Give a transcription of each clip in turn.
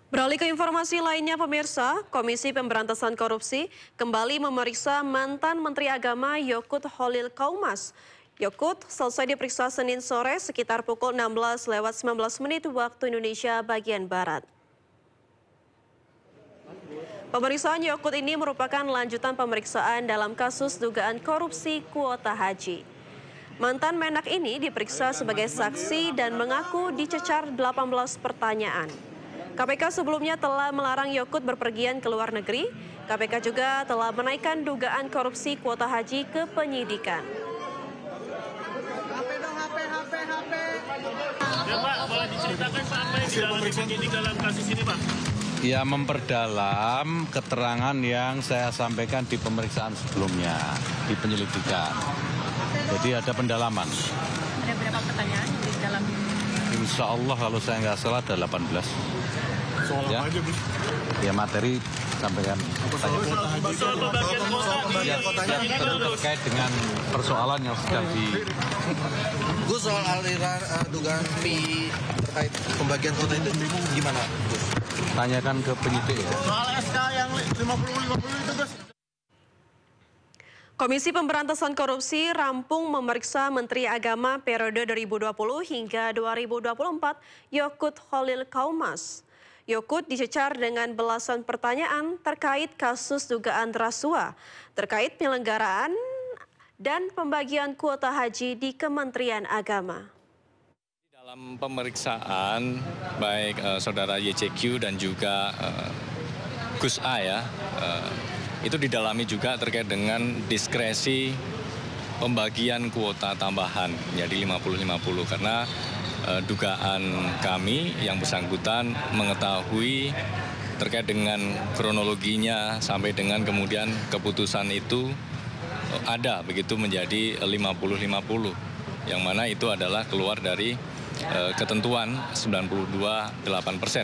Beralih ke informasi lainnya, pemirsa, Komisi Pemberantasan Korupsi kembali memeriksa mantan Menteri Agama Yakut Khalil Qaumas. Yakut selesai diperiksa Senin sore sekitar pukul 16:19 waktu Indonesia bagian Barat. Pemeriksaan Yakut ini merupakan lanjutan pemeriksaan dalam kasus dugaan korupsi kuota haji. Mantan Menak ini diperiksa sebagai saksi dan mengaku dicecar 18 pertanyaan. KPK sebelumnya telah melarang Yakut berpergian ke luar negeri. KPK juga telah menaikkan dugaan korupsi kuota haji ke penyidikan. Ya Pak, boleh diceritakan Pak apa yang didalam dalam kasus ini Pak? Ya, memperdalam keterangan yang saya sampaikan di pemeriksaan sebelumnya, di penyelidikan. Jadi ada pendalaman. Ada berapa pertanyaan di dalam? Insya Allah kalau saya nggak salah ada 18. Soal ya. apa aja, Bu? Ya materi sampaikan. Soal pembagian kota Ya, terkait dengan persoalan yang sedang di... Gus, soal aliran dugaan fee terkait pembagian kota itu gimana, Gus? Tanyakan ke penyidik ya. Soal SK yang 50-50 itu Gus. Komisi Pemberantasan Korupsi rampung memeriksa Menteri Agama periode 2020 hingga 2024 Yakut Khalil Qaumas. Yakut dicecar dengan belasan pertanyaan terkait kasus dugaan rasuah, terkait penyelenggaraan dan pembagian kuota haji di Kementerian Agama. Dalam pemeriksaan, baik saudara YCQ dan juga Gus A ya, itu didalami juga terkait dengan diskresi pembagian kuota tambahan menjadi 50-50 karena dugaan kami yang bersangkutan mengetahui terkait dengan kronologinya sampai dengan kemudian keputusan itu ada begitu menjadi 50-50 yang mana itu adalah keluar dari ketentuan 92,8%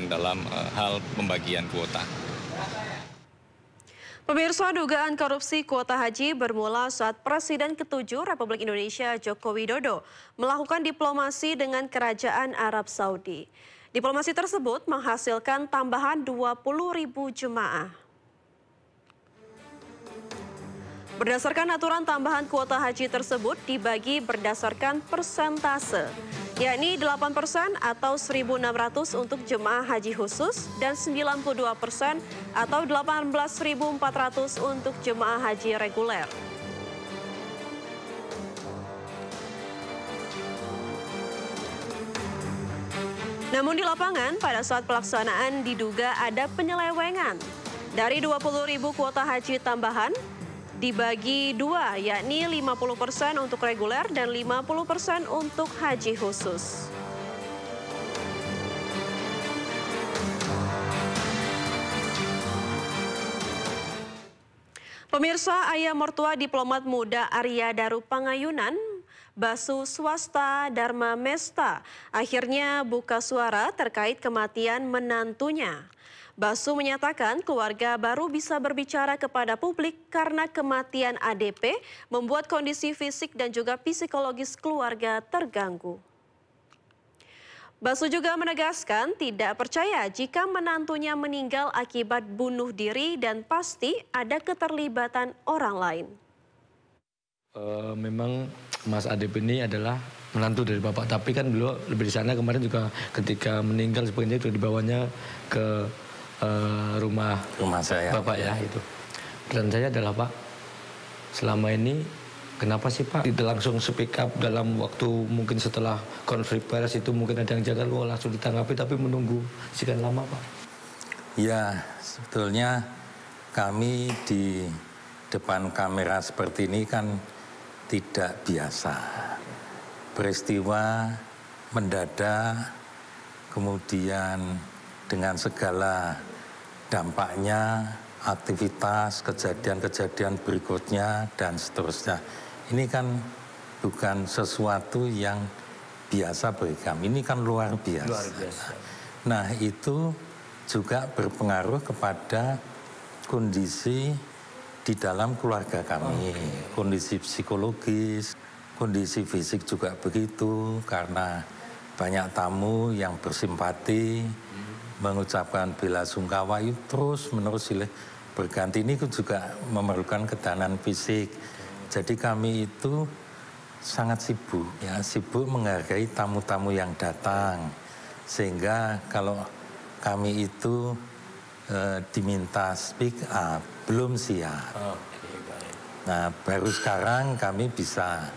dalam hal pembagian kuota. Pemirsa, dugaan korupsi kuota haji bermula saat Presiden ke-7 Republik Indonesia Joko Widodo melakukan diplomasi dengan Kerajaan Arab Saudi. Diplomasi tersebut menghasilkan tambahan 20.000 jemaah. Berdasarkan aturan, tambahan kuota haji tersebut dibagi berdasarkan persentase, yakni 8% atau 1.600 untuk jemaah haji khusus dan 92% atau 18.400 untuk jemaah haji reguler. Namun di lapangan pada saat pelaksanaan diduga ada penyelewengan. Dari 20.000 kuota haji tambahan, dibagi dua, yakni 50% untuk reguler dan 50% untuk haji khusus. Pemirsa, ayah mertua diplomat muda Arya Daru Pangayunan, Basu Swasta Dharma Mesta, akhirnya buka suara terkait kematian menantunya. Basu menyatakan keluarga baru bisa berbicara kepada publik karena kematian ADP membuat kondisi fisik dan juga psikologis keluarga terganggu. Basu juga menegaskan tidak percaya jika menantunya meninggal akibat bunuh diri dan pasti ada keterlibatan orang lain. Memang Mas ADP ini adalah menantu dari Bapak, tapi kan beliau lebih di sana kemarin juga ketika meninggal sebenarnya itu dibawanya ke rumah saya, Bapak ya itu. Dan saya adalah Pak, selama ini kenapa sih Pak tidak langsung speak up dalam waktu mungkin setelah konflik pers itu mungkin ada yang jaga lu langsung ditanggapi tapi menunggu sekian lama Pak? Ya, sebetulnya kami di depan kamera seperti ini kan tidak biasa. Peristiwa mendadak, kemudian dengan segala dampaknya, aktivitas, kejadian-kejadian berikutnya, dan seterusnya. Ini kan bukan sesuatu yang biasa bagi kami, ini kan luar biasa. Luar biasa. Nah, itu juga berpengaruh kepada kondisi di dalam keluarga kami. Kondisi psikologis, kondisi fisik juga begitu, karena banyak tamu yang bersimpati mengucapkan bela sungkawa itu terus menerus silih berganti. Ini juga memerlukan ketenaran fisik. Jadi kami itu sangat sibuk, ya, sibuk menghargai tamu-tamu yang datang. Sehingga kalau kami itu diminta speak up, belum siap. Nah, baru sekarang kami bisa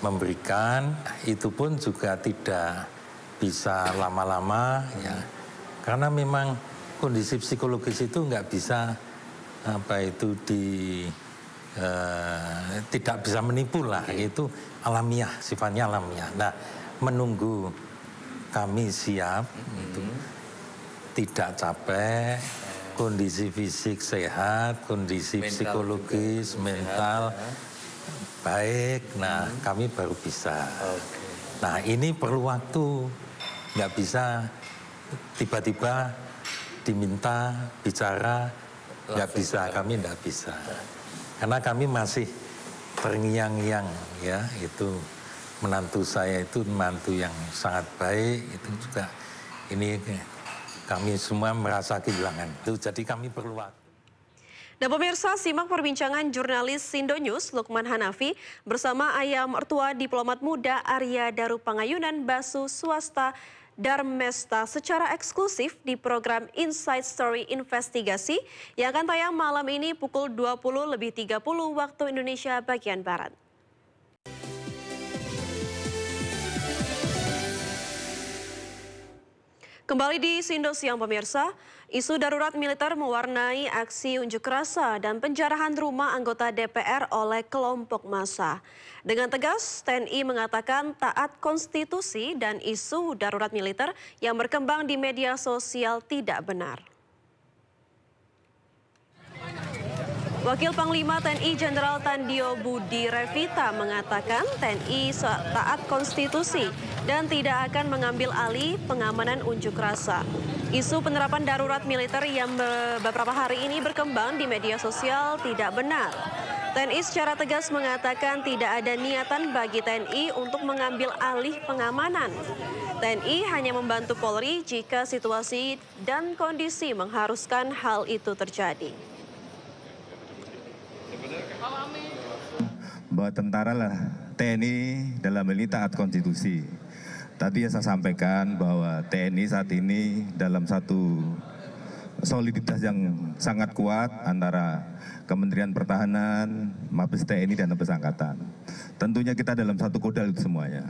memberikan, itu pun juga tidak bisa lama-lama, ya. Karena memang kondisi psikologis itu nggak bisa tidak bisa menipu lah, itu alamiah, sifatnya alamiah. Nah, menunggu kami siap, itu tidak capek, kondisi fisik sehat, kondisi psikologis, mental baik. Nah, kami baru bisa. Nah, ini perlu waktu, nggak bisa tiba-tiba diminta bicara, nggak bisa, kami nggak bisa. Karena kami masih terngiang-ngiang, ya, itu menantu saya itu menantu yang sangat baik, itu juga ini kami semua merasa kehilangan. Itu jadi kami perlu waktu. Nah pemirsa, simak perbincangan jurnalis Sindonews Lukman Hanafi bersama ayah mertua diplomat muda Arya Daru Pangayunan Basu Swasta Darmesta secara eksklusif di program Inside Story Investigasi yang akan tayang malam ini pukul 20.30 waktu Indonesia bagian Barat. Kembali di Sindo Siang pemirsa, isu darurat militer mewarnai aksi unjuk rasa dan penjarahan rumah anggota DPR oleh kelompok massa. Dengan tegas, TNI mengatakan taat konstitusi dan isu darurat militer yang berkembang di media sosial tidak benar. Wakil Panglima TNI Jenderal Tandio Budi Revita mengatakan TNI taat konstitusi dan tidak akan mengambil alih pengamanan unjuk rasa. Isu penerapan darurat militer yang beberapa hari ini berkembang di media sosial tidak benar. TNI secara tegas mengatakan tidak ada niatan bagi TNI untuk mengambil alih pengamanan. TNI hanya membantu Polri jika situasi dan kondisi mengharuskan hal itu terjadi. Bahwa tentara lah TNI dalam ini taat konstitusi. Tadi yang saya sampaikan bahwa TNI saat ini dalam satu soliditas yang sangat kuat antara Kementerian Pertahanan, Mabes TNI dan Mabes Angkatan. Tentunya kita dalam satu kodal itu semuanya.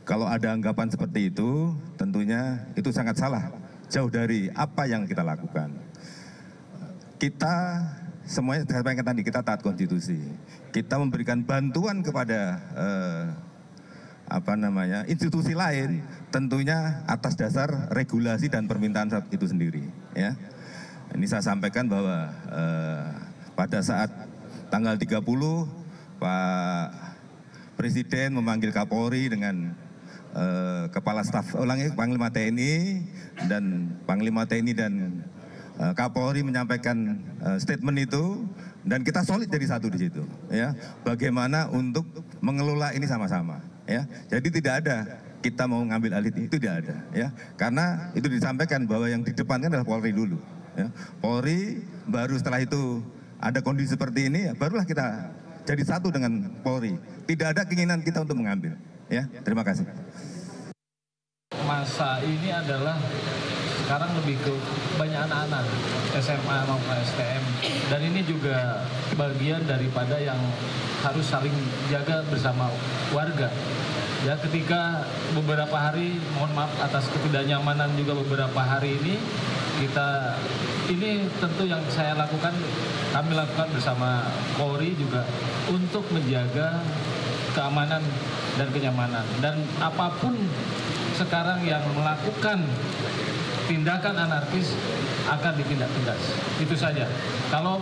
Kalau ada anggapan seperti itu, tentunya itu sangat salah. Jauh dari apa yang kita lakukan. Kita semuanya saya sampaikan tadi, kita taat konstitusi. Kita memberikan bantuan kepada institusi lain, tentunya atas dasar regulasi dan permintaan itu sendiri. Ya, ini saya sampaikan bahwa pada saat tanggal 30 Pak Presiden memanggil Kapolri dengan Kepala Staf Panglima TNI dan Panglima TNI dan Kapolri menyampaikan statement itu dan kita solid jadi satu di situ, ya. Bagaimana untuk mengelola ini sama-sama, ya. Jadi tidak ada kita mau ngambil alih itu tidak ada, ya. Karena itu disampaikan bahwa yang di depan kan adalah Polri dulu, ya. Polri baru setelah itu ada kondisi seperti ini, ya, barulah kita jadi satu dengan Polri. Tidak ada keinginan kita untuk mengambil, ya. Terima kasih. Masa ini adalah sekarang lebih ke banyak anak-anak SMA maupun STM dan ini juga bagian daripada yang harus saling jaga bersama warga. Ya, ketika beberapa hari, mohon maaf atas ketidaknyamanan juga beberapa hari ini tentu yang saya lakukan, kami lakukan bersama Polri juga untuk menjaga keamanan dan kenyamanan dan apapun sekarang yang melakukan tindakan anarkis akan ditindak tegas. Itu saja. Kalau